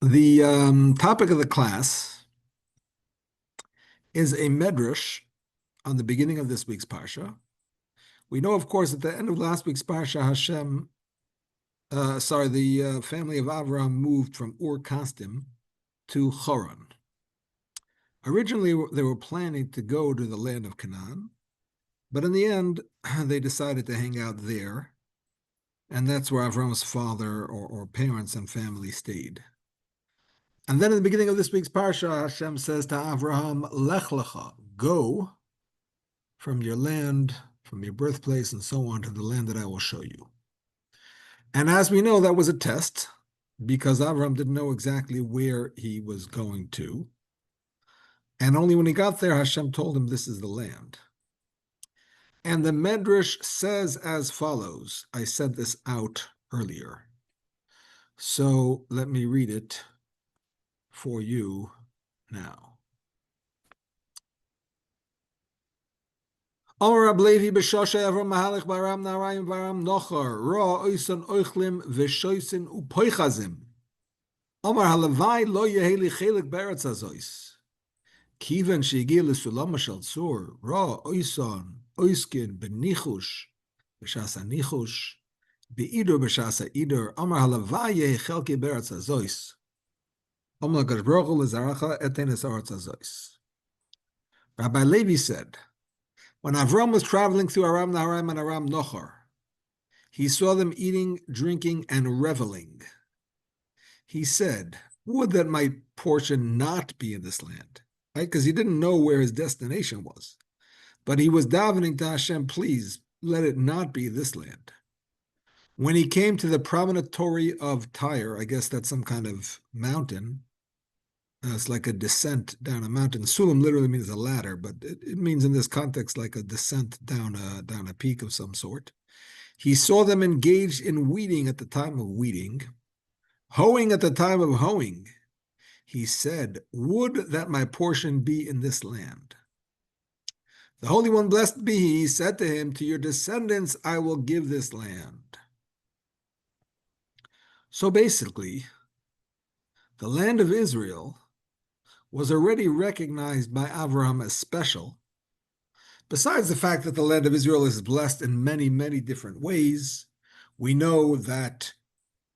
The topic of the class is a medrash on the beginning of this week's parsha. We know, of course, at the end of last week's parsha, the family of Avraham moved from Ur Kasdim to Haran. Originally, they were planning to go to the land of Canaan, but in the end, they decided to hang out there, and that's where Avraham's father or parents and family stayed. And then in the beginning of this week's parsha, Hashem says to Avraham, Lech lecha, go from your land, from your birthplace, and so on to the land that I will show you. And as we know, that was a test because Avraham didn't know exactly where he was going to. And only when he got there, Hashem told him this is the land. And the Medrash says as follows. I said this out earlier. So let me read it for you now. Amar Rab Levi b'shoshe Avram mahalech baram narayim varam nochar ra oisan oichlim v'shoisin upoichazim. Amar haLevi lo yeheli chelik beretz hazois. Kiven she'igi l'sulama shel tzur ra oisan oiskin b'nichush b'shasa nichush b'idur b'shasa idur. Amar haLevi yehi chelki beretz hazois. Amar HaKadosh Baruch Hu l'zaracha eten es aretz hazois. Rabbi Levi said, when Avram was traveling through Aram Naharaim and Aram Nochar, he saw them eating, drinking, and reveling. He said, would that my portion not be in this land, right? Because he didn't know where his destination was. But he was davening to Hashem, please, let it not be this land. When he came to the promontory of Tyre, I guess that's some kind of mountain, it's like a descent down a mountain. Sulam literally means a ladder, but it means in this context like a descent down a peak of some sort. He saw them engaged in weeding at the time of weeding, hoeing at the time of hoeing. He said, would that my portion be in this land. The Holy One, blessed be He, said to him, to your descendants I will give this land. So basically, the land of Israel was already recognized by Avraham as special. Besides the fact that the land of Israel is blessed in many, many different ways, we know that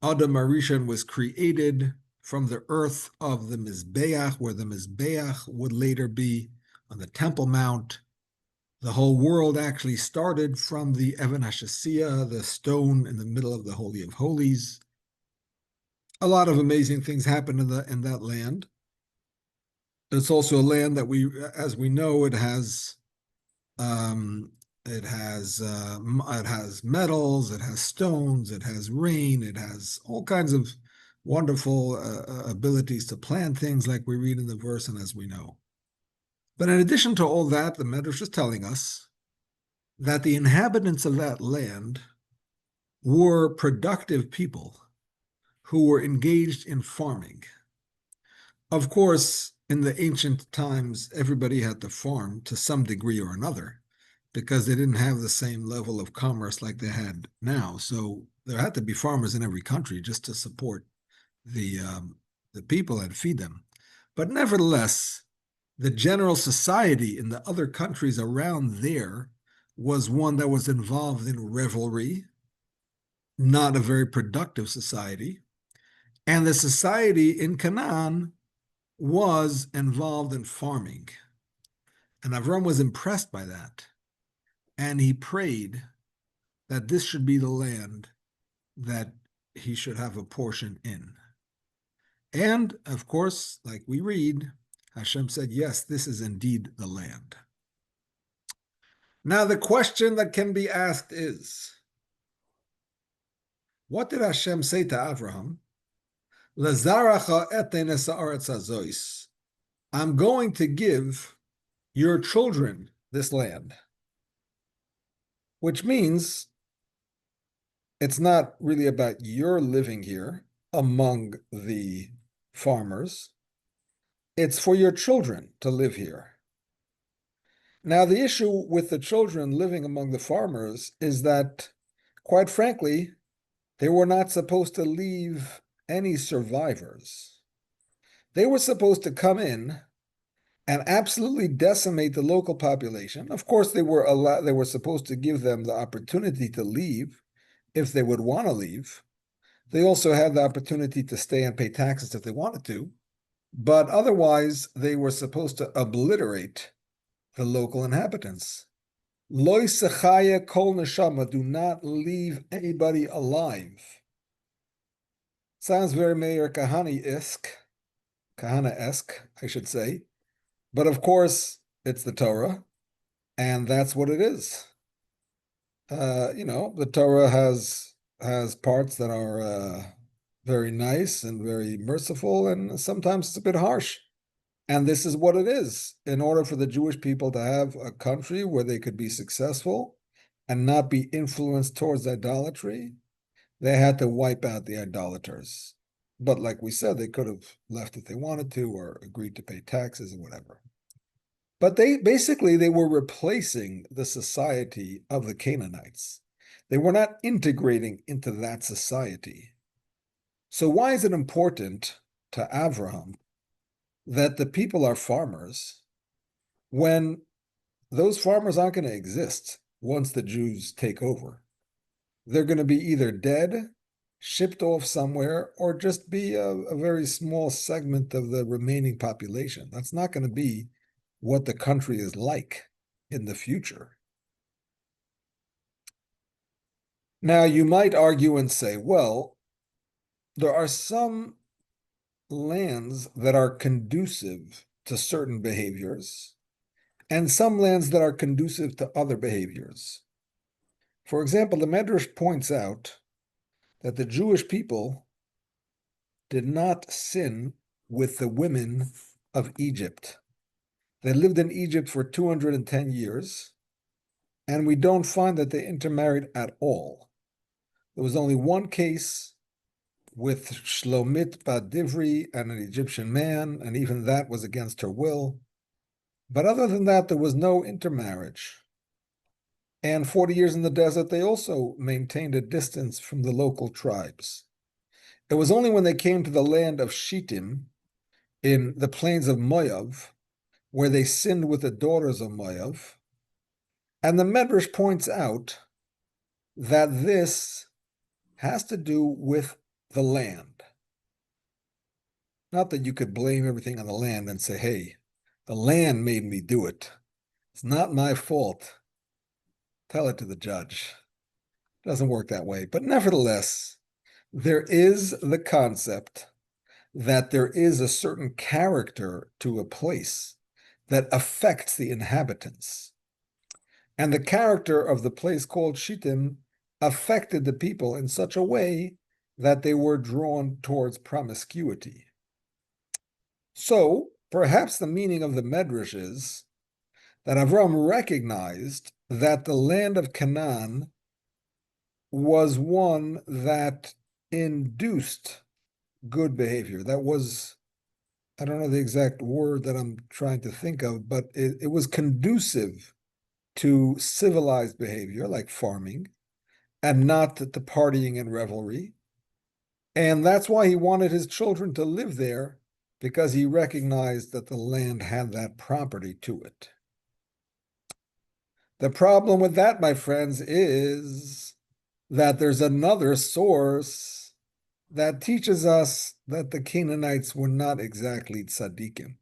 Adam Arishan was created from the earth of the Mizbeach, where the Mizbeach would later be on the Temple Mount. The whole world actually started from the Even HaShasiyah, the stone in the middle of the Holy of Holies. A lot of amazing things happened in that land. It's also a land that as we know, it has metals, it has stones, it has rain, it has all kinds of wonderful abilities to plant things, like we read in the verse and as we know. But in addition to all that, the Medrash is telling us that the inhabitants of that land were productive people who were engaged in farming. Of course, in the ancient times, everybody had to farm to some degree or another because they didn't have the same level of commerce like they had now. So there had to be farmers in every country just to support the people and feed them. But nevertheless, the general society in the other countries around there was one that was involved in revelry, not a very productive society. And the society in Canaan was involved in farming. And Avram was impressed by that. And he prayed that this should be the land that he should have a portion in. And, of course, like we read, Hashem said, yes, this is indeed the land. Now, the question that can be asked is, what did Hashem say to Avraham? I'm going to give your children this land, which means it's not really about your living here among the farmers. It's for your children to live here. Now, the issue with the children living among the farmers is that, quite frankly, they were not supposed to leave any survivors. They were supposed to come in and absolutely decimate the local population. Of course, they were supposed to give them the opportunity to leave if they would want to leave. They also had the opportunity to stay and pay taxes if they wanted to. But otherwise, they were supposed to obliterate the local inhabitants. Loi sechaya kol neshama, do not leave anybody alive. Sounds very Meir Kahana-esque, I should say. But of course, it's the Torah, and that's what it is. The Torah has parts that are very nice and very merciful, and sometimes it's a bit harsh. And this is what it is. In order for the Jewish people to have a country where they could be successful and not be influenced towards idolatry, they had to wipe out the idolaters. But like we said, they could have left if they wanted to or agreed to pay taxes or whatever. But they were replacing the society of the Canaanites. They were not integrating into that society. So why is it important to Avraham that the people are farmers when those farmers aren't going to exist once the Jews take over? They're going to be either dead, shipped off somewhere, or just be a very small segment of the remaining population. That's not going to be what the country is like in the future. Now, you might argue and say, well, there are some lands that are conducive to certain behaviors and some lands that are conducive to other behaviors. For example, the Medrash points out that the Jewish people did not sin with the women of Egypt. They lived in Egypt for 210 years, and we don't find that they intermarried at all. There was only one case with Shlomit Bat Divri and an Egyptian man, and even that was against her will. But other than that, there was no intermarriage. And 40 years in the desert, they also maintained a distance from the local tribes. It was only when they came to the land of Shittim, in the plains of Moav, where they sinned with the daughters of Moav. And the Medrash points out that this has to do with the land. Not that you could blame everything on the land and say, hey, the land made me do it. It's not my fault. Tell it to the judge. It doesn't work that way. But nevertheless, there is the concept that there is a certain character to a place that affects the inhabitants. And the character of the place called Shittim affected the people in such a way that they were drawn towards promiscuity. So, perhaps the meaning of the Medrash is that Avram recognized that the land of Canaan was one that induced good behavior. That was, I don't know the exact word that I'm trying to think of, but it was conducive to civilized behavior like farming and not the partying and revelry. And that's why he wanted his children to live there, because he recognized that the land had that property to it. The problem with that, my friends, is that there's another source that teaches us that the Canaanites were not exactly tzaddikim.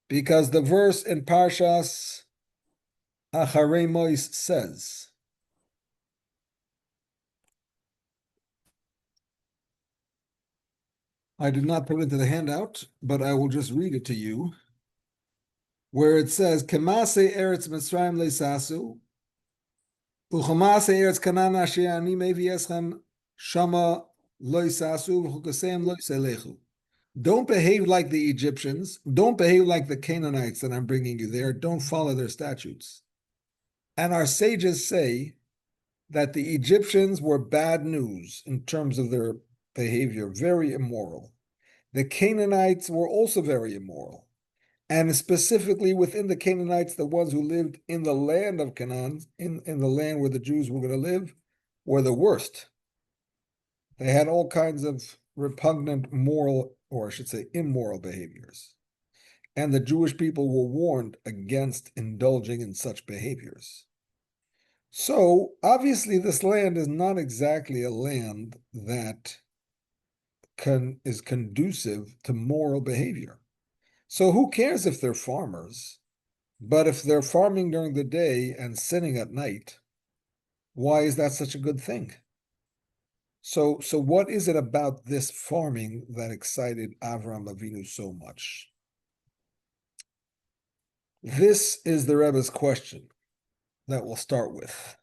Because the verse in Parshas Acharei Mos says, I did not put it into the handout, but I will just read it to you, where it says, Kemase Eretz Mitzrayim leisasu, Uchamase Eretz Canaan asher ani mevi eschem shama loisasu, v'chukaseim loiselechu. Don't behave like the Egyptians. Don't behave like the Canaanites that I'm bringing you there. Don't follow their statutes. And our sages say that the Egyptians were bad news in terms of their behavior, very immoral. The Canaanites were also very immoral. And specifically within the Canaanites, the ones who lived in the land of Canaan, in the land where the Jews were going to live, were the worst. They had all kinds of repugnant moral, or I should say immoral behaviors. And the Jewish people were warned against indulging in such behaviors. So obviously this land is not exactly a land that is conducive to moral behavior. So who cares if they're farmers? But if they're farming during the day and sinning at night, why is that such a good thing? So what is it about this farming that excited Avram Avinu so much? This is the Rebbe's question that we'll start with.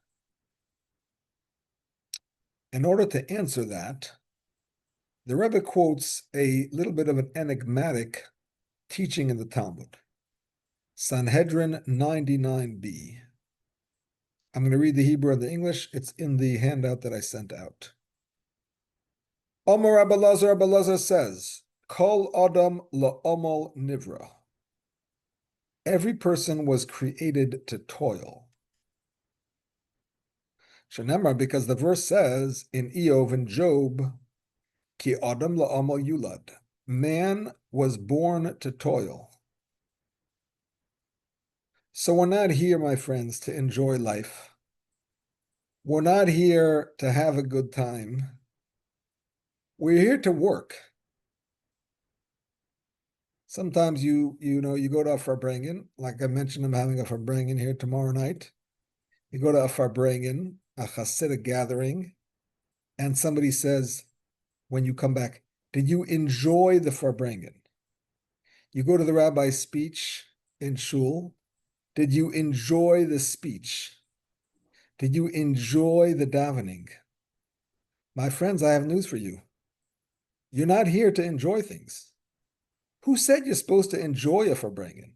In order to answer that, the Rebbe quotes a little bit of an enigmatic teaching in the Talmud, Sanhedrin 99b. I'm going to read the Hebrew and the English. It's in the handout that I sent out. Omer Rabbi Lazar says, Kol Adam la'omal nivra. Every person was created to toil. Shenemar, because the verse says in Eov and Job, Ki Adam la'omal yulad. Man was born to toil. So we're not here, my friends, to enjoy life. We're not here to have a good time. We're here to work. Sometimes you go to a farbrengen, like I mentioned, I'm having a farbrengen here tomorrow night. You go to a farbrengen, a Hasidic gathering, and somebody says, when you come back, did you enjoy the farbrengen? You go to the rabbi's speech in shul. Did you enjoy the speech? Did you enjoy the davening? My friends, I have news for you. You're not here to enjoy things. Who said you're supposed to enjoy a farbrengen?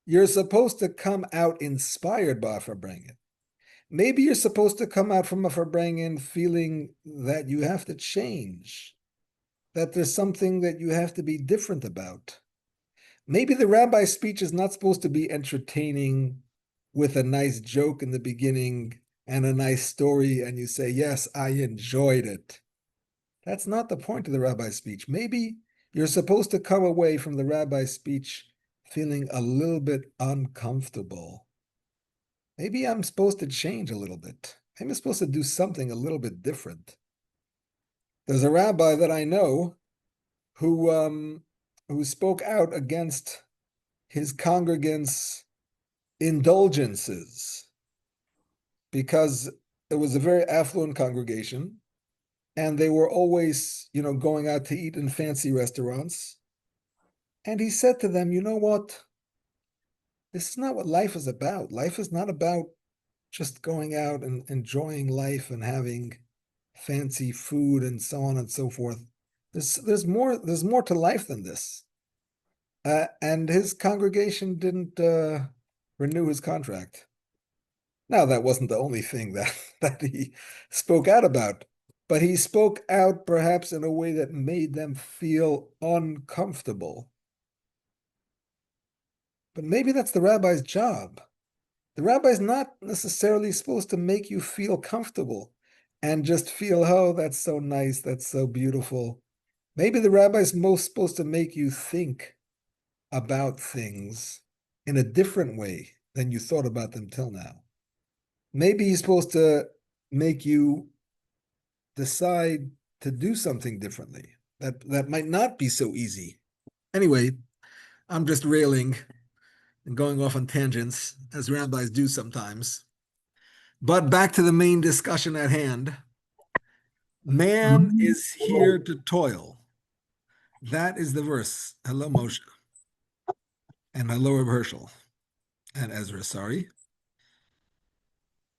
You're supposed to come out inspired by a farbrengen. Maybe you're supposed to come out from a farbrengen feeling that you have to change, that there's something that you have to be different about. Maybe the rabbi's speech is not supposed to be entertaining with a nice joke in the beginning and a nice story, and you say, yes, I enjoyed it. That's not the point of the rabbi's speech. Maybe you're supposed to come away from the rabbi's speech feeling a little bit uncomfortable. Maybe I'm supposed to change a little bit. Maybe I'm supposed to do something a little bit different. There's a rabbi that I know who spoke out against his congregants' indulgences because it was a very affluent congregation and they were always, going out to eat in fancy restaurants. And he said to them, you know what? This is not what life is about. Life is not about just going out and enjoying life and having fancy food and so on and so forth. There's more to life than this. And his congregation didn't renew his contract. Now, that wasn't the only thing that he spoke out about, but he spoke out perhaps in a way that made them feel uncomfortable. But maybe that's the rabbi's job. The rabbi's not necessarily supposed to make you feel comfortable and just feel, oh, that's so nice, that's so beautiful. Maybe the rabbi's most supposed to make you think about things in a different way than you thought about them till now. Maybe he's supposed to make you decide to do something differently. That might not be so easy. Anyway, I'm just railing and going off on tangents, as rabbis do sometimes. But back to the main discussion at hand. Man is here to toil. That is the verse. Hello, Moshe. And hello, Reb Herschel. And Ezra, sorry.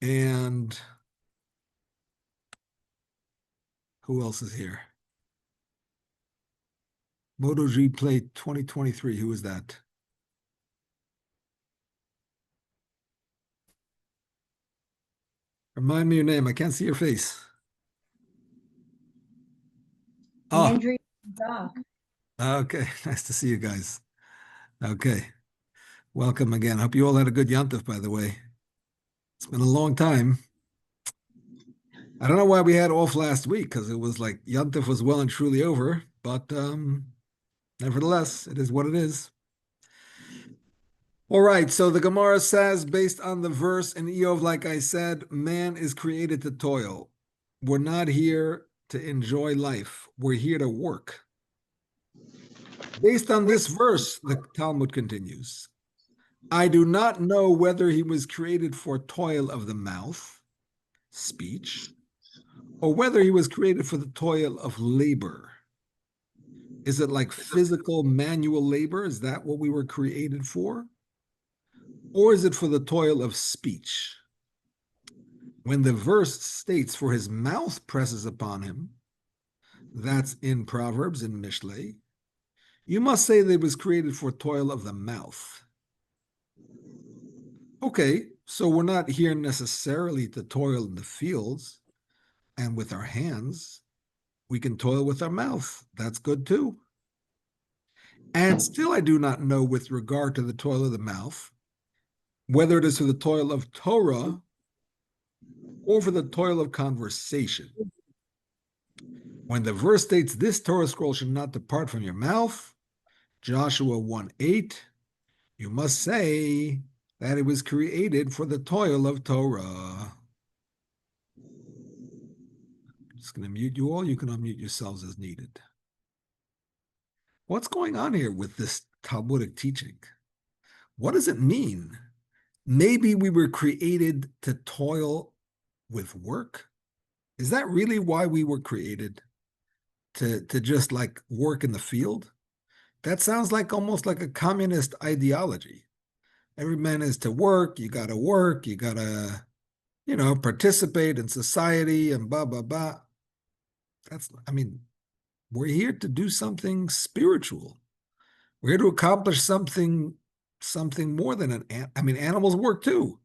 And who else is here? MotoG Play 2023. Who is that? Remind me your name. I can't see your face. Andrew Doc. Okay. Nice to see you guys. Okay. Welcome again. Hope you all had a good Yantif, by the way. It's been a long time. I don't know why we had off last week, because it was like Yontif was well and truly over, but nevertheless, it is what it is. All right, so the Gemara says, based on the verse in Eov, like I said, man is created to toil. We're not here to enjoy life. We're here to work. Based on this verse, the Talmud continues, I do not know whether he was created for toil of the mouth, speech, or whether he was created for the toil of labor. Is it like physical manual labor? Is that what we were created for? Or is it for the toil of speech? When the verse states, for his mouth presses upon him, that's in Proverbs, in Mishlei, you must say that it was created for toil of the mouth. Okay, so we're not here necessarily to toil in the fields and with our hands. We can toil with our mouth. That's good too. And still, I do not know with regard to the toil of the mouth, whether it is for the toil of Torah or for the toil of conversation. When the verse states this Torah scroll should not depart from your mouth, Joshua 1:8, you must say that it was created for the toil of Torah. I'm just going to mute you all. You can unmute yourselves as needed. What's going on here with this Talmudic teaching? What does it mean? Maybe we were created to toil with work? Is that really why we were created? To just like work in the field? That sounds like almost like a communist ideology. Every man is to work, you got to, participate in society and blah, blah, blah. We're here to do something spiritual. We're here to accomplish something more than animals work too.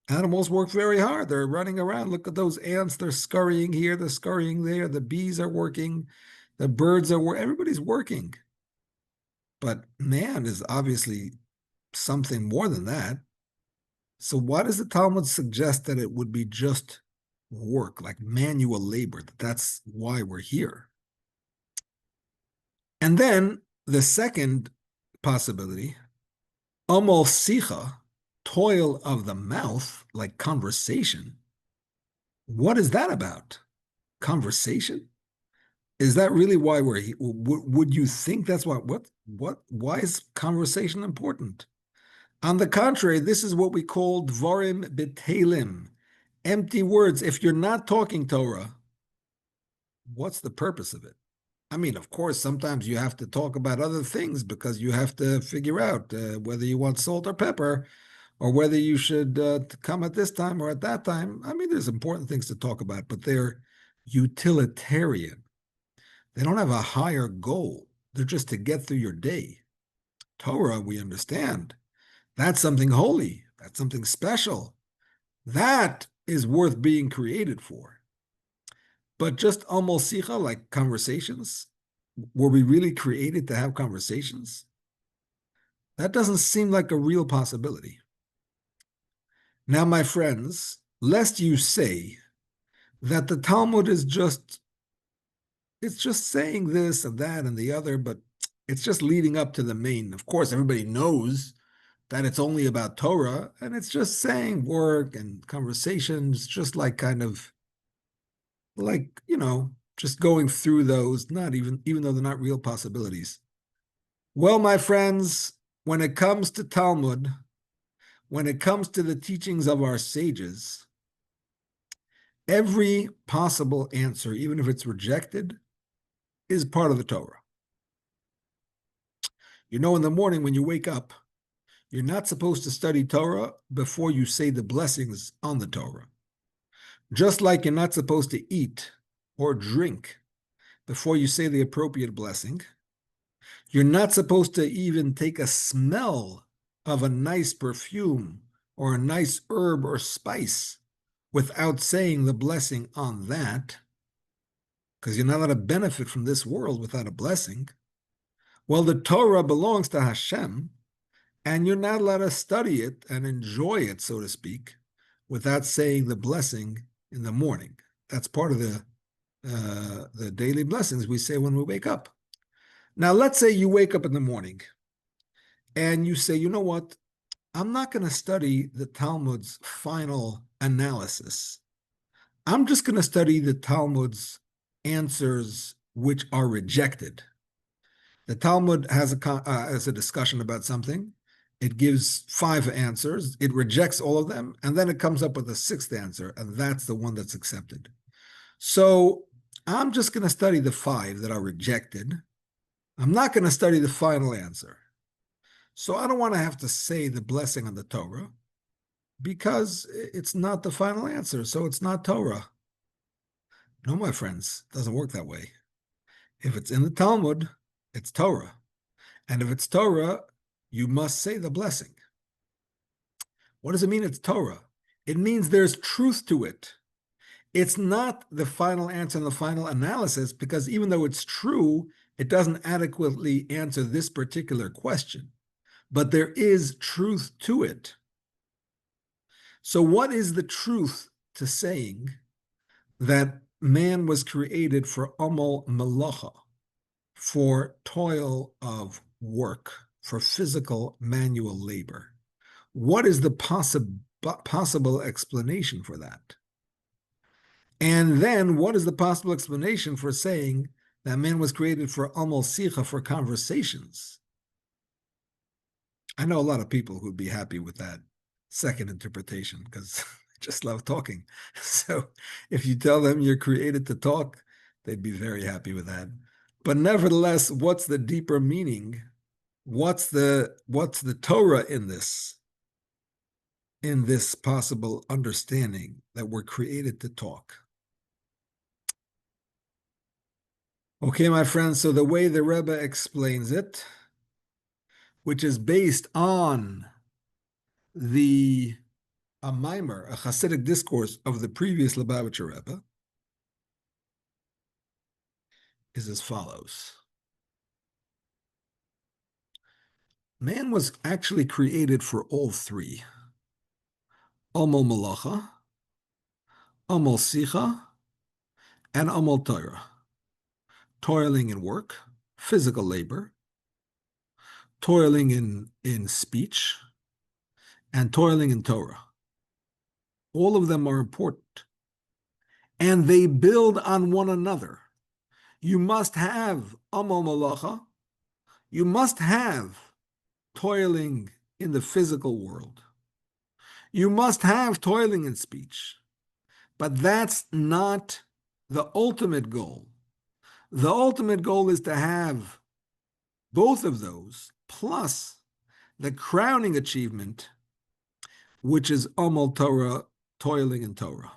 Animals work very hard. They're running around. Look at those ants. They're scurrying here. They're scurrying there. The bees are working. The birds are working. Everybody's working. But man is obviously something more than that. So why does the Talmud suggest that it would be just work, like manual labor? That's why we're here. And then the second possibility, amal sicha, toil of the mouth, like conversation. What is that about? Conversation? Is that really why we're here? Would you think that's why? Why is conversation important? On the contrary, this is what we call dvarim betelim, empty words. If you're not talking Torah, what's the purpose of it? Of course, sometimes you have to talk about other things because you have to figure out whether you want salt or pepper, or whether you should come at this time or at that time. There's important things to talk about, but they're utilitarian. They don't have a higher goal. They're just to get through your day. Torah, we understand. That's something holy. That's something special. That is worth being created for. But just almost sicha, like conversations, were we really created to have conversations? That doesn't seem like a real possibility. Now, my friends, lest you say that the Talmud is it's just saying this and that and the other, but it's just leading up to the main. Of course, everybody knows that it's only about Torah, and it's just saying work and conversations, just like kind of like, just going through those, not even though they're not real possibilities. Well, my friends, when it comes to Talmud, when it comes to the teachings of our sages, every possible answer, even if it's rejected, is part of the Torah. In the morning when you wake up, you're not supposed to study Torah before you say the blessings on the Torah. Just like you're not supposed to eat or drink before you say the appropriate blessing, you're not supposed to even take a smell of a nice perfume or a nice herb or spice without saying the blessing on that, because you're not allowed to benefit from this world without a blessing. Well, the Torah belongs to Hashem, and you're not allowed to study it and enjoy it, so to speak, without saying the blessing in the morning. That's part of the daily blessings we say when we wake up. Now, let's say you wake up in the morning and you say, you know what? I'm not going to study the Talmud's final analysis. I'm just going to study the Talmud's answers which are rejected. The Talmud has a discussion about something. It gives 5 answers. It rejects all of them, and then it comes up with a 6th answer, and that's the one that's accepted. So I'm just going to study the 5 that are rejected. I'm not going to study the final answer. So I don't want to have to say the blessing on the Torah because it's not the final answer, so it's not Torah. No, my friends, it doesn't work that way. If it's in the Talmud, it's Torah. And if it's Torah, you must say the blessing. What does it mean it's Torah? It means there's truth to it. It's not the final answer and the final analysis, because even though it's true, it doesn't adequately answer this particular question. But there is truth to it. So what is the truth to saying that man was created for amal melacha, for toil of work, for physical manual labor? What is the possible explanation for that? And then what is the possible explanation for saying that man was created for amal sicha, for conversations? I know a lot of people who'd be happy with that second interpretation because they just love talking. So if you tell them you're created to talk, they'd be very happy with that. But nevertheless, what's the deeper meaning? What's the Torah in this possible understanding that we're created to talk? Okay, my friends, so the way the Rebbe explains it, which is based on a mimer, a Hasidic discourse of the previous Lubavitcher Rebbe, is as follows. Man was actually created for all 3. Amal Malacha, Amal Sicha, and Amal Torah. Toiling in work, physical labor, toiling in speech, and toiling in Torah. All of them are important. And they build on one another. You must have Amal Malacha. You must have toiling in the physical world. You must have toiling in speech. But that's not the ultimate goal. The ultimate goal is to have both of those, plus the crowning achievement, which is Amal Torah, toiling in Torah.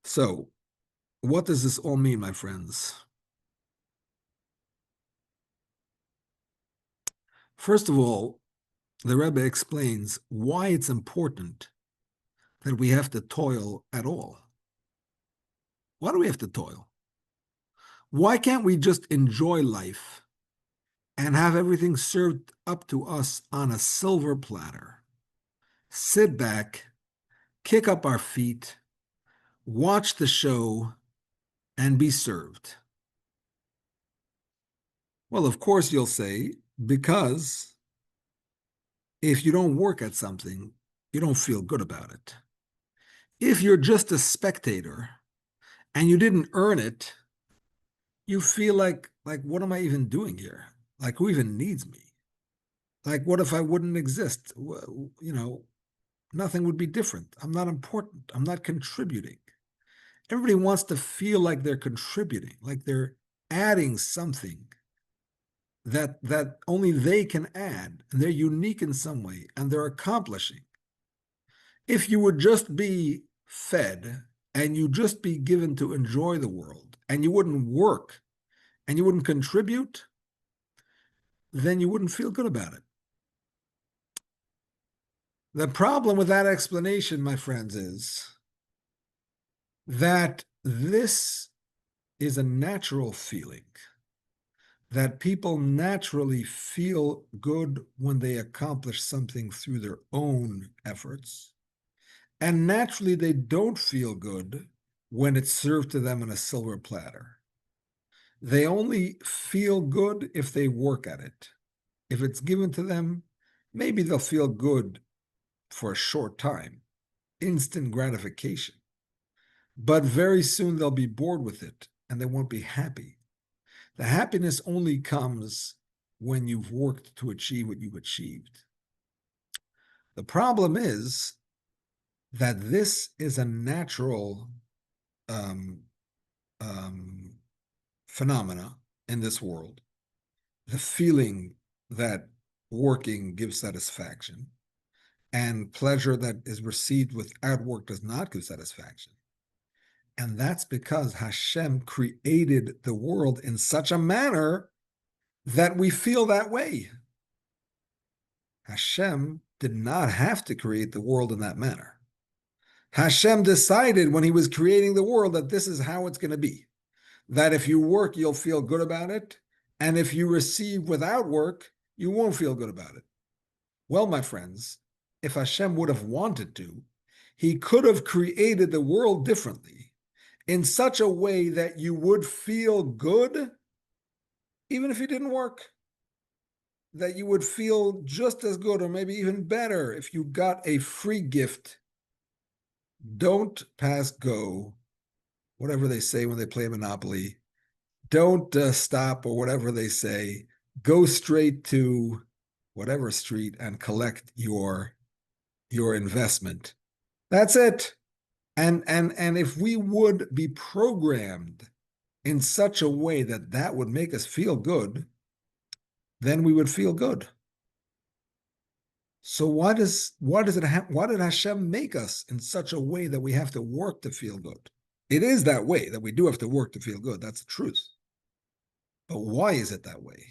So, what does this all mean, my friends? First of all, the Rebbe explains why it's important that we have to toil at all. Why do we have to toil? Why can't we just enjoy life and have everything served up to us on a silver platter? Sit back, kick up our feet, watch the show, and be served. Well, of course, you'll say, because if you don't work at something, you don't feel good about it. If you're just a spectator and you didn't earn it, you feel like what am I even doing here? Like, who even needs me? Like, what if I wouldn't exist? You know, nothing would be different. I'm not important. I'm not contributing. Everybody wants to feel like they're contributing, like they're adding something that only they can add, and they're unique in some way, and they're accomplishing. If you would just be fed and you just be given to enjoy the world, and you wouldn't work, and you wouldn't contribute, then you wouldn't feel good about it. The problem with that explanation, my friends, is that this is a natural feeling, that people naturally feel good when they accomplish something through their own efforts, And naturally, they don't feel good when it's served to them on a silver platter. They only feel good if they work at it. If it's given to them, maybe they'll feel good for a short time, instant gratification. But very soon they'll be bored with it and they won't be happy. The happiness only comes when you've worked to achieve what you've achieved. The problem is that this is a natural phenomena in this world. The feeling that working gives satisfaction and pleasure that is received without work does not give satisfaction. And that's because Hashem created the world in such a manner that we feel that way. Hashem did not have to create the world in that manner. Hashem decided when he was creating the world that this is how it's going to be. That if you work, you'll feel good about it. And if you receive without work, you won't feel good about it. Well, my friends, if Hashem would have wanted to, he could have created the world differently in such a way that you would feel good even if you didn't work. That you would feel just as good or maybe even better if you got a free gift. Don't pass go, whatever they say when they play Monopoly. Don't stop or whatever they say. Go straight to whatever street and collect your investment. That's it. And if we would be programmed in such a way that that would make us feel good, then we would feel good. So why did Hashem make us in such a way that we have to work to feel good? It is that way that we do have to work to feel good. That's the truth. But why is it that way?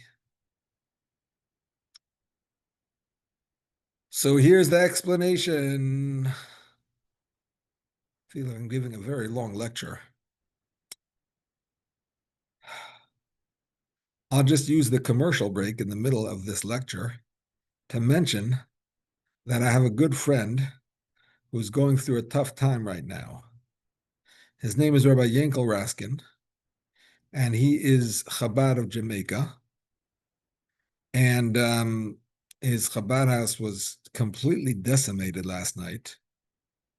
So here's the explanation. I feel like I'm giving a very long lecture. I'll just use the commercial break in the middle of this lecture to mention that I have a good friend who's going through a tough time right now. His name is Rabbi Yankel Raskin, and he is Chabad of Jamaica. And his Chabad house was completely decimated last night.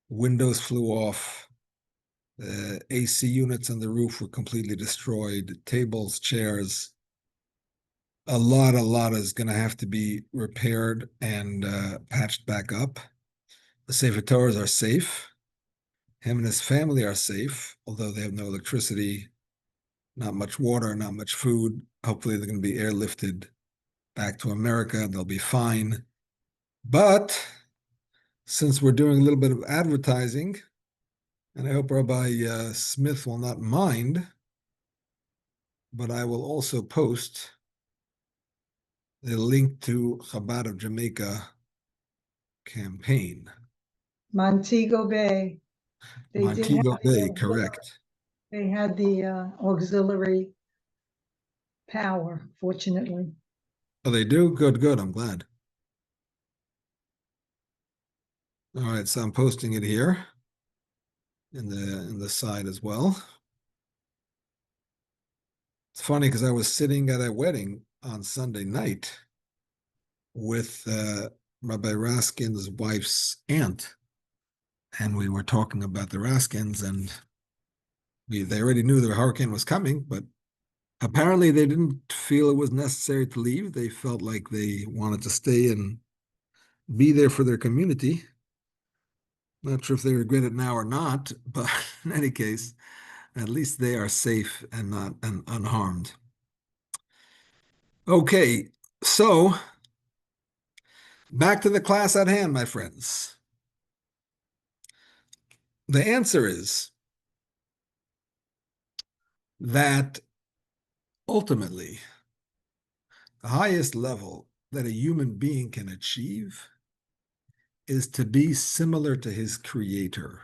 Windows flew off. AC units on the roof were completely destroyed. Tables, chairs. A lot is going to have to be repaired and patched back up. The Sefer Torahs are safe. Him and his family are safe, although they have no electricity, not much water, not much food. Hopefully they're going to be airlifted back to America and they'll be fine. But since we're doing a little bit of advertising, and I hope Rabbi Smith will not mind, but I will also post the link to Chabad of Jamaica campaign. Montego Bay. Montego Bay, correct. They had the auxiliary power, fortunately. Oh, they do? Good. I'm glad. All right, so I'm posting it here in the side as well. It's funny because I was sitting at a wedding on Sunday night with Rabbi Raskin's wife's aunt, and we were talking about the Raskins, and they already knew the hurricane was coming, but apparently they didn't feel it was necessary to leave. They felt like they wanted to stay and be there for their community. Not sure if they regret it now or not, but in any case, at least they are safe and not unharmed. Okay, so back to the class at hand, my friends. The answer is that ultimately, the highest level that a human being can achieve is to be similar to his creator.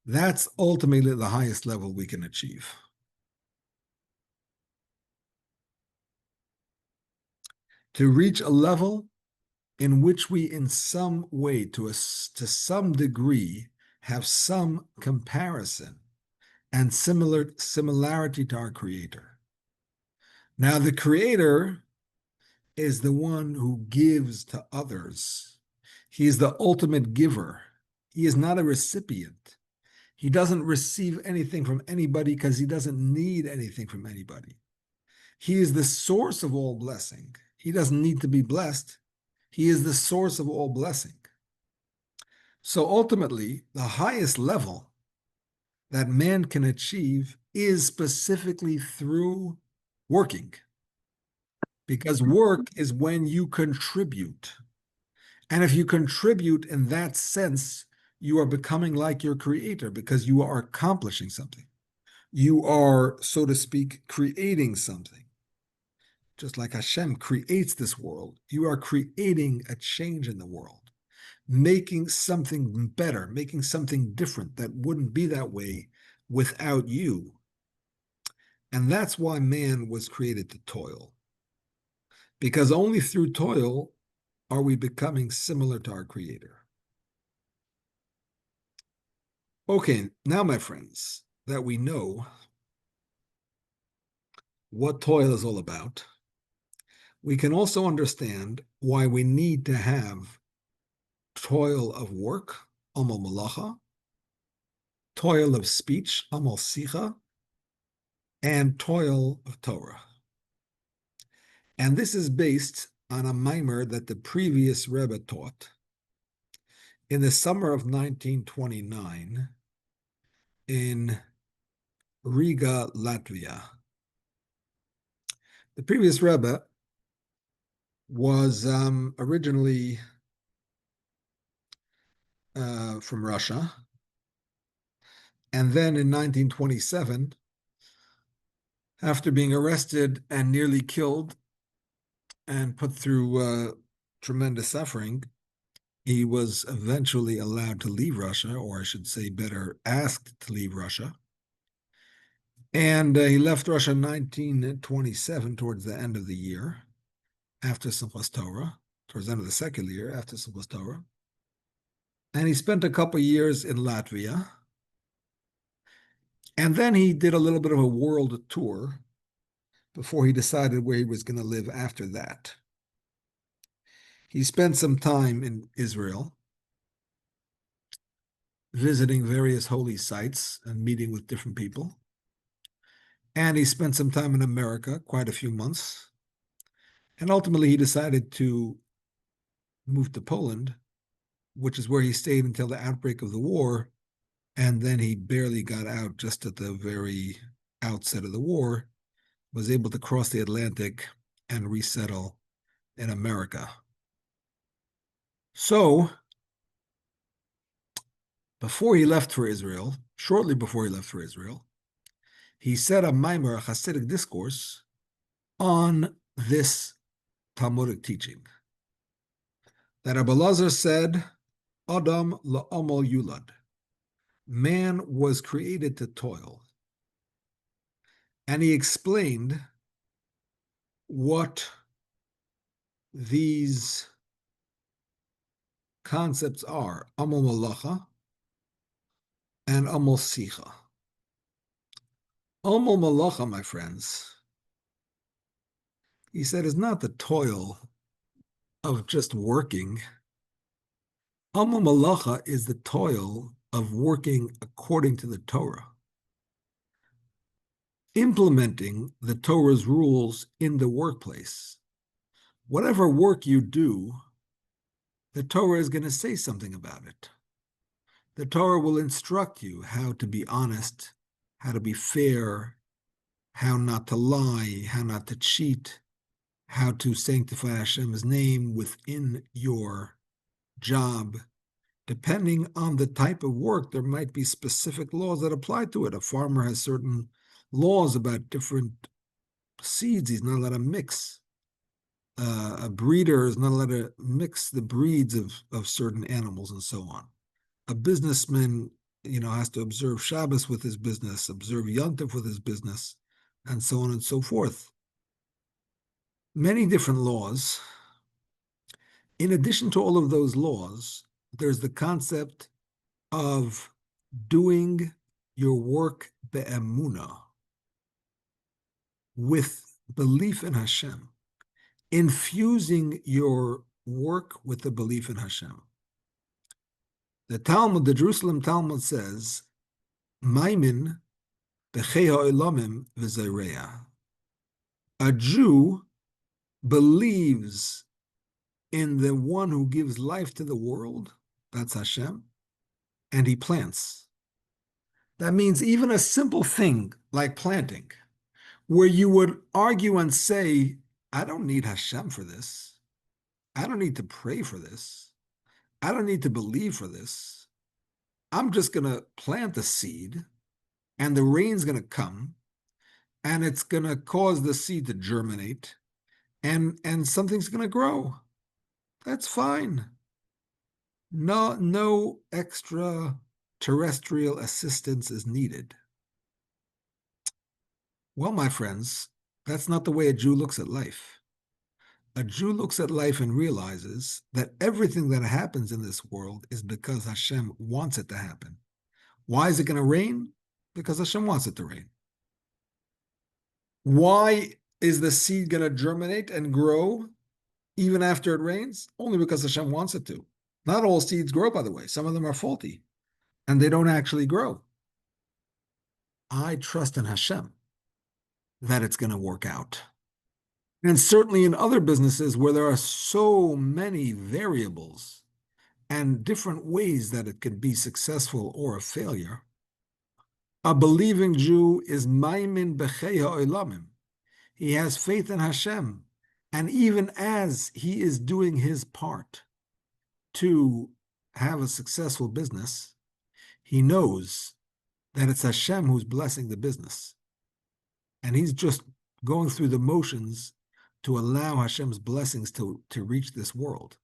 That's ultimately the highest level we can achieve. To reach a level in which we, in some way, to some degree, have some comparison and similarity to our Creator. Now, the Creator is the one who gives to others. He is the ultimate giver. He is not a recipient. He doesn't receive anything from anybody because he doesn't need anything from anybody. He is the source of all blessing. He doesn't need to be blessed. He is the source of all blessing. So ultimately, the highest level that man can achieve is specifically through working. Because work is when you contribute. And if you contribute in that sense, you are becoming like your Creator because you are accomplishing something. You are, so to speak, creating something. Just like Hashem creates this world, you are creating a change in the world, making something better, making something different that wouldn't be that way without you. And that's why man was created to toil. Because only through toil are we becoming similar to our Creator. Okay, now, my friends, that we know what toil is all about, we can also understand why we need to have toil of work, amal malacha, toil of speech, amal sicha, and toil of Torah. And this is based on a mimer that the previous Rebbe taught in the summer of 1929 in Riga, Latvia. The previous Rebbe was originally from Russia. And then in 1927, after being arrested and nearly killed and put through tremendous suffering, he was eventually allowed to leave Russia, or I should say better, asked to leave Russia. And he left Russia in 1927, towards the end of the year, after Simchas Torah, towards the end of the second year, after Simchas Torah. And he spent a couple of years in Latvia. And then he did a little bit of a world tour before he decided where he was going to live after that. He spent some time in Israel, visiting various holy sites and meeting with different people. And he spent some time in America, quite a few months. And ultimately, he decided to move to Poland, which is where he stayed until the outbreak of the war. And then he barely got out just at the very outset of the war, was able to cross the Atlantic and resettle in America. So, before he left for Israel, shortly before he left for Israel, he said a mimer, a Hasidic discourse, on this Talmudic teaching. That Rabbi Lazar said, Adam la'amal yulad. Man was created to toil. And he explained what these concepts are, amal malacha and amal sicha. Amal malacha, my friends, he said, is not the toil of just working. Amal malacha is the toil of working according to the Torah, implementing the Torah's rules in the workplace. Whatever work you do, the Torah is going to say something about it. The Torah will instruct you how to be honest, how to be fair, how not to lie, how not to cheat, how to sanctify Hashem's name within your job. Depending on the type of work, there might be specific laws that apply to it. A farmer has certain laws about different seeds he's not allowed to mix. A breeder is not allowed to mix the breeds of certain animals and so on. A businessman, has to observe Shabbos with his business, observe Yom Tov with his business, and so on and so forth. Many different laws. In addition to all of those laws, there's the concept of doing your work be'emunah, with belief in Hashem, infusing your work with the belief in Hashem. The Talmud, the Jerusalem Talmud says, Maimin b'chei ha'olamim v'zayreya. A Jew believes in the one who gives life to the world, that's Hashem, and he plants. That means even a simple thing like planting, where you would argue and say, I don't need Hashem for this. I don't need to pray for this. I don't need to believe for this. I'm just going to plant the seed, and the rain's going to come, and it's going to cause the seed to germinate, and something's going to grow. That's fine. No extra terrestrial assistance is needed. Well, my friends, that's not the way a Jew looks at life. A Jew looks at life and realizes that everything that happens in this world is because Hashem wants it to happen. Why is it going to rain? Because Hashem wants it to rain. Why is the seed going to germinate and grow even after it rains? Only because Hashem wants it to. Not all seeds grow, by the way. Some of them are faulty, and they don't actually grow. I trust in Hashem that it's going to work out. And certainly in other businesses where there are so many variables and different ways that it could be successful or a failure, a believing Jew is maimin b'chei ha'olamim. He has faith in Hashem. And even as he is doing his part to have a successful business, he knows that it's Hashem who's blessing the business. And he's just going through the motions to allow Hashem's blessings to reach this world.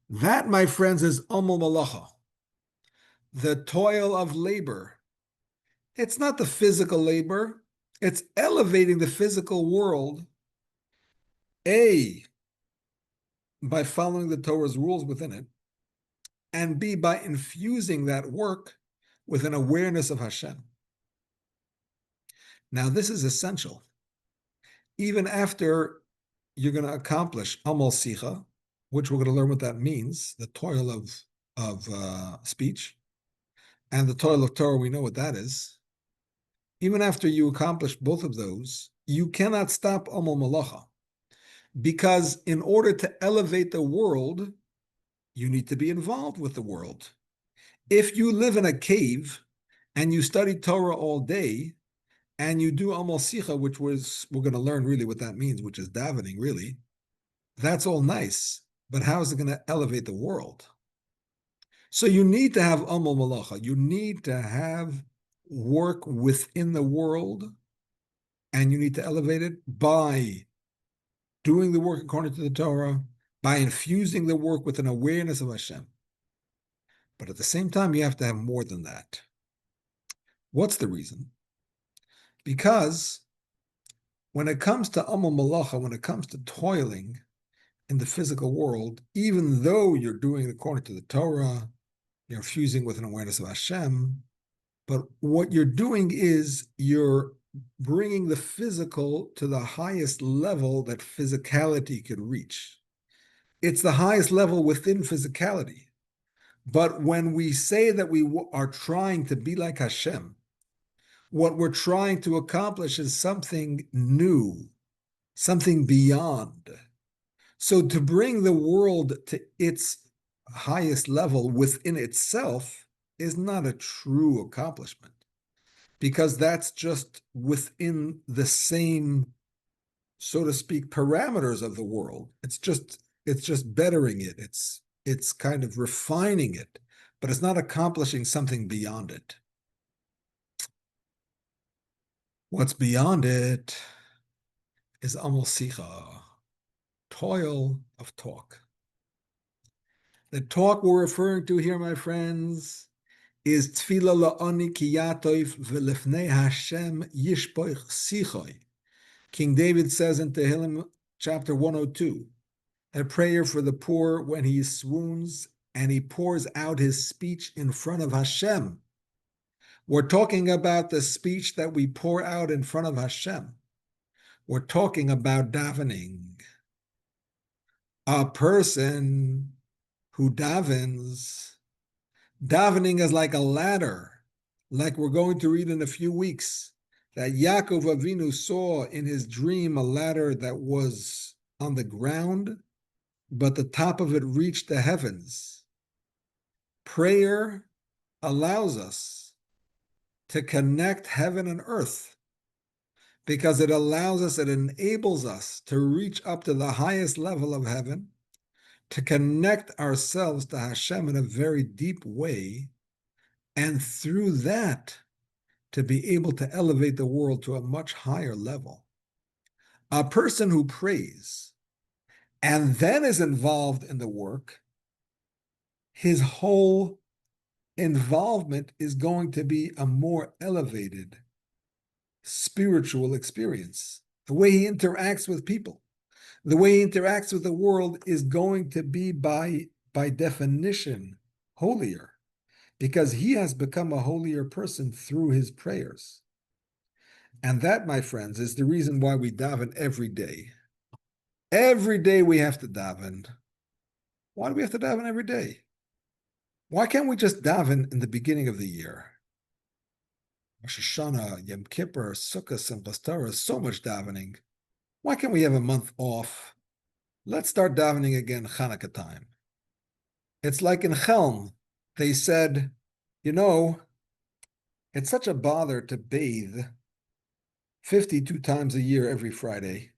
That, my friends, is amul malacha, the toil of labor. It's not the physical labor. It's elevating the physical world, A, by following the Torah's rules within it, and B, by infusing that work with an awareness of Hashem. Now, this is essential. Even after you're going to accomplish amal sicha, which we're going to learn what that means, the toil of speech, and the toil of Torah, we know what that is. Even after you accomplish both of those, you cannot stop amal malacha, because in order to elevate the world, you need to be involved with the world. If you live in a cave and you study Torah all day, and you do amal sicha, which we're going to learn really what that means, which is davening, really, that's all nice, but how is it going to elevate the world? So you need to have amal malacha. You need to have work within the world, and you need to elevate it by doing the work according to the Torah, by infusing the work with an awareness of Hashem. But at the same time, you have to have more than that. What's the reason? Because when it comes to amal malacha, when it comes to toiling in the physical world, even though you're doing it according to the Torah, you're infusing with an awareness of Hashem, but what you're doing is you're bringing the physical to the highest level that physicality could reach. It's the highest level within physicality. But when we say that we are trying to be like Hashem, what we're trying to accomplish is something new, something beyond. So to bring the world to its highest level within itself is not a true accomplishment, because that's just within the same, so to speak, parameters of the world. It's just bettering it. It's kind of refining it, but it's not accomplishing something beyond it. What's beyond it is amal sicha, toil of talk. The talk we're referring to here, my friends, is tefillah la'ani ki yatoif v'lefnei Hashem yishpoich sichoi. King David says in Tehillim chapter 102, a prayer for the poor when he swoons and he pours out his speech in front of Hashem. We're talking about the speech that we pour out in front of Hashem. We're talking about davening. A person who davens, davening is like a ladder, like we're going to read in a few weeks, that Yaakov Avinu saw in his dream a ladder that was on the ground, but the top of it reached the heavens. Prayer allows us to connect heaven and earth because it allows us, it enables us to reach up to the highest level of heaven, to connect ourselves to Hashem in a very deep way, and through that, to be able to elevate the world to a much higher level. A person who prays and then is involved in the work, his whole involvement is going to be a more elevated spiritual experience. The way he interacts with people, the way he interacts with the world is going to be by definition holier, because he has become a holier person through his prayers. And that, my friends, is the reason why we daven every day. Every day we have to daven. Why do we have to daven every day? Why can't we just daven in the beginning of the year? Rosh Hashanah, Yom Kippur, Sukkot, Simchas Torah, so much davening. Why can't we have a month off? Let's start davening again Hanukkah time. It's like in Chelm, they said, you know, it's such a bother to bathe 52 times a year every Friday.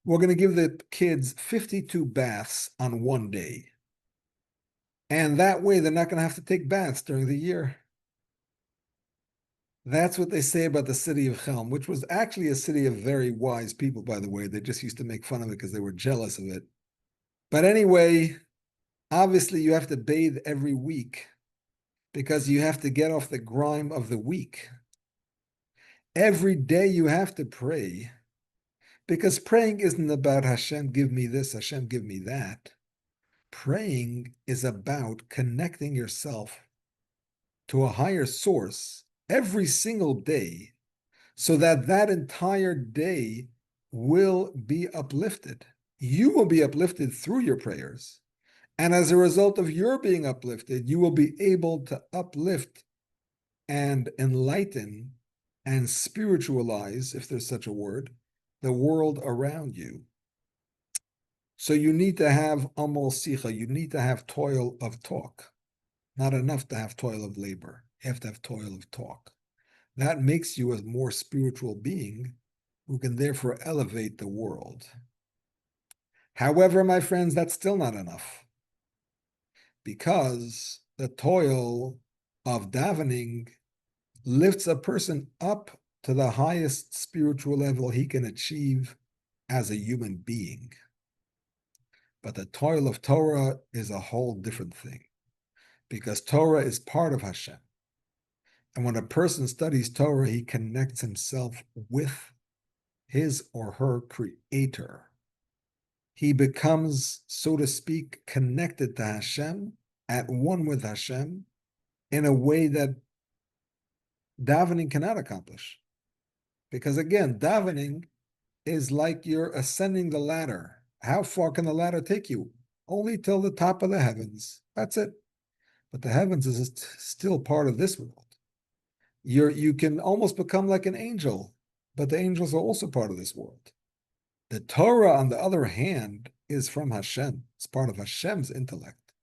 We're going to give the kids 52 baths on one day. And that way they're not going to have to take baths during the year. That's what they say about the city of Chelm, which was actually a city of very wise people, by the way. They just used to make fun of it because they were jealous of it. But anyway, obviously you have to bathe every week because you have to get off the grime of the week. Every day you have to pray, because praying isn't about Hashem, give me this, Hashem, give me that. Praying is about connecting yourself to a higher source every single day, so that that entire day will be uplifted. You will be uplifted through your prayers. And as a result of your being uplifted, you will be able to uplift and enlighten and spiritualize, if there's such a word, the world around you. So you need to have amal sicha, you need to have toil of talk. Not enough to have toil of labor. You have to have toil of talk. That makes you a more spiritual being who can therefore elevate the world. However, my friends, that's still not enough, because the toil of davening lifts a person up to the highest spiritual level he can achieve as a human being. But the toil of Torah is a whole different thing, because Torah is part of Hashem. And when a person studies Torah, he connects himself with his or her creator. He becomes, so to speak, connected to Hashem, at one with Hashem, in a way that davening cannot accomplish. Because again, davening is like you're ascending the ladder. How far can the ladder take you? Only till the top of the heavens. That's it. But the heavens is still part of this world. You can almost become like an angel, but the angels are also part of this world. The Torah, on the other hand, is from Hashem. It's part of Hashem's intellect.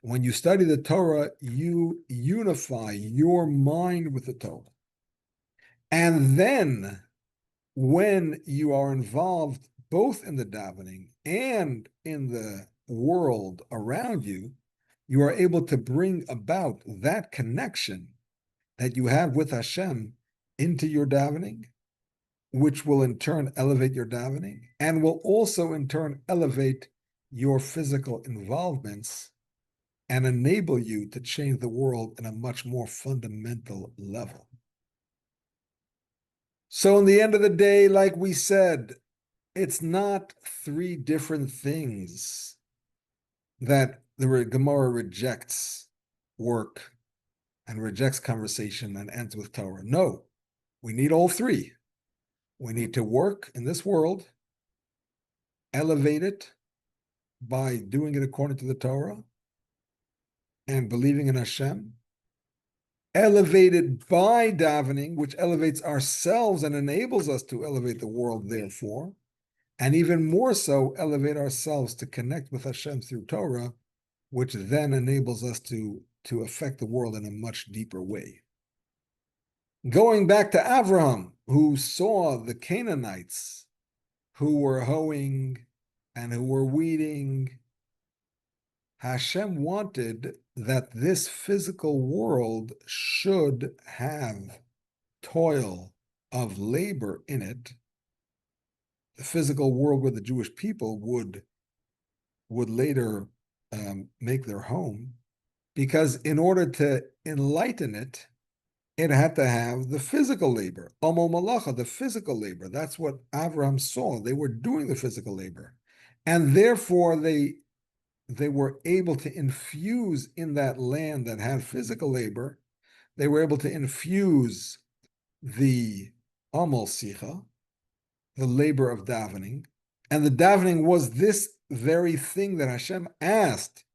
When you study the Torah, you unify your mind with the Torah. And then, when you are involved both in the davening and in the world around you, you are able to bring about that connection that you have with Hashem into your davening, which will in turn elevate your davening and will also in turn elevate your physical involvements and enable you to change the world in a much more fundamental level. So in the end of the day, like we said, it's not three different things that the Gemara rejects work and rejects conversation and ends with Torah. No, we need all three. We need to work in this world, elevate it by doing it according to the Torah and believing in Hashem, elevated by davening, which elevates ourselves and enables us to elevate the world, therefore, and even more so, elevate ourselves to connect with Hashem through Torah, which then enables us to affect the world in a much deeper way. Going back to Avraham, who saw the Canaanites who were hoeing and who were weeding, Hashem wanted that this physical world should have toil of labor in it. The physical world where the Jewish people would later make their home, because in order to enlighten it, it had to have the physical labor, Amo Malacha, the physical labor. That's what Avraham saw. They were doing the physical labor. And therefore, they were able to infuse in that land that had physical labor, they were able to infuse the Amal Sicha, the labor of davening. And the davening was this very thing that Hashem asked,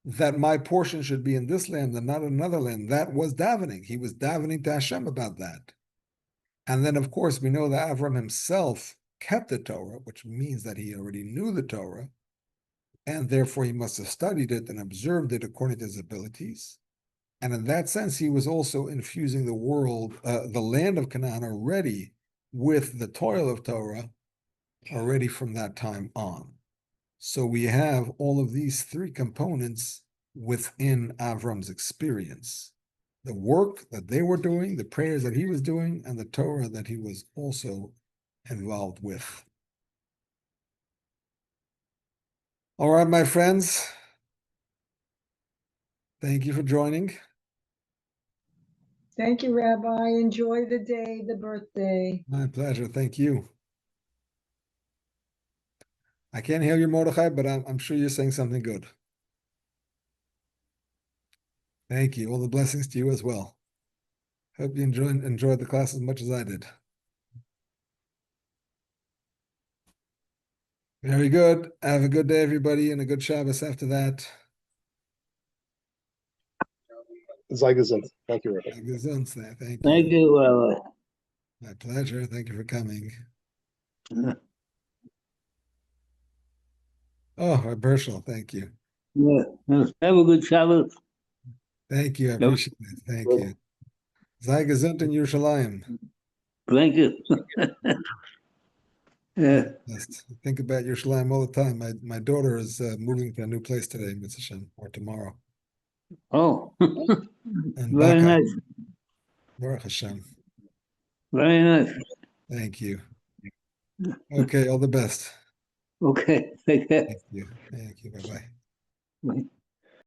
that my portion should be in this land and not another land. That was davening. He was davening to Hashem about that. And then, of course, we know that Avram himself kept the Torah, which means that he already knew the Torah, and therefore he must have studied it and observed it according to his abilities. And in that sense, he was also infusing the world, the land of Canaan already with the toil of Torah already from that time on. So we have all of these three components within Avram's experience. The work that they were doing, the prayers that he was doing, and the Torah that he was also involved with. All right, my friends. Thank you for joining. Thank you, Rabbi. Enjoy the day, the birthday. My pleasure. Thank you. I can't hear you, Mordechai, but I'm sure you're saying something good. Thank you. All the blessings to you as well. Hope you enjoyed the class as much as I did. Very good. Have a good day, everybody, and a good Shabbos after that. Sei gesund. Thank you, Rebbe. Thank you. Thank you, Rabbi. My pleasure. Thank you for coming. Oh, Herschel, thank you. Yeah. Have a good Shabbos. Thank you. I appreciate it. Thank you. Sei gesund in Yerushalayim. Thank you. Yeah. Just think about Yerushalayim all the time. My daughter is moving to a new place today, Mitzvah, or tomorrow. Oh, And very Baka. nice. Baruch Hashem. Very nice. Thank you. Okay, all the best. Okay, take care. Thank you. Thank you. Bye-bye. Bye.